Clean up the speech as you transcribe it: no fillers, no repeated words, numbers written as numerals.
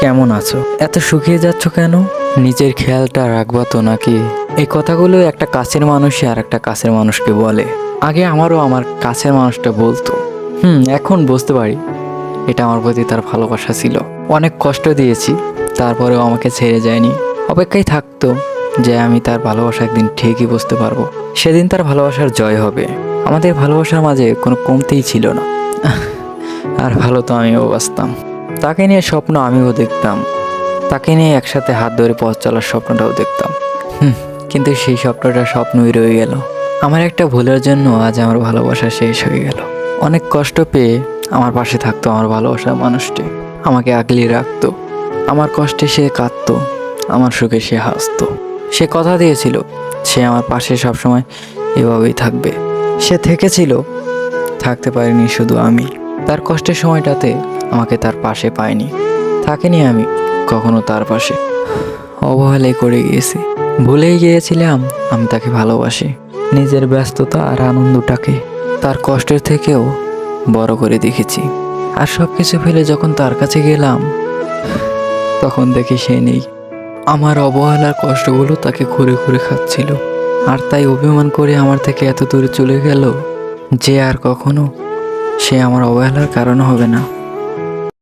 কেমন আছো? এত শুকিয়ে যাচ্ছ কেন? নিজের খেয়ালটা রাখবা তো নাকি? এই কথাগুলো একটা কাছের মানুষই আর একটা কাছের মানুষকে বলে। আগে আমারও আমার কাছের মানুষটা বলতো। এখন বুঝতে পারি এটা আমার প্রতি তার ভালোবাসা ছিল। অনেক কষ্ট দিয়েছি, তারপরেও আমাকে ছেড়ে যায়নি। অপেক্ষায় থাকতো যে আমি তার ভালোবাসা একদিন ঠিকই বুঝতে পারবো। সেদিন তার ভালোবাসার জয় হবে। আমাদের ভালোবাসার মাঝে কোনো কমতিই ছিল না। আর ভালো তো আমিও বাসতাম। তাকে নিয়ে স্বপ্ন আমিও দেখতাম। তাকে নিয়ে একসাথে হাত ধরে পথ চলার স্বপ্নটাও দেখতাম। কিন্তু সেই স্বপ্নটা স্বপ্নই রয়ে গেল। আমার একটা ভুলের জন্য আজ আমার ভালোবাসা শেষ হয়ে গেল। অনেক কষ্ট পেয়ে আমার পাশে থাকতো আমার ভালোবাসার মানুষটি। আমাকে আগলে রাখতো। আমার কষ্টে সে কাঁদতো, আমার সুখে সে হাসতো। সে কথা দিয়েছিল সে আমার পাশে সবসময় এভাবেই থাকবে। সে থেকেছিল, থাকতে পারিনি শুধু আমি। তার কষ্টের সময়টাতে আমাকে তার পাশে পাইনি, থাকিনি আমি কখনো তার পাশে। অবহেলাই করে গিয়েছি। ভুলেই গিয়েছিলাম আমি তাকে ভালোবাসি। নিজের ব্যস্ততা আর আনন্দটাকে তার কষ্টের থেকেও বড় করে দেখেছি। আর সব কিছু ফেলে যখন তার কাছে গেলাম, তখন দেখি সে নেই। আমার অবহেলার কষ্টগুলো তাকে ঘুরে ঘুরে খাচ্ছিল। আর তাই অভিমান করে আমার থেকে এত দূরে চলে গেল যে আর কখনো সে আমার অবহেলার কারণ হবে না।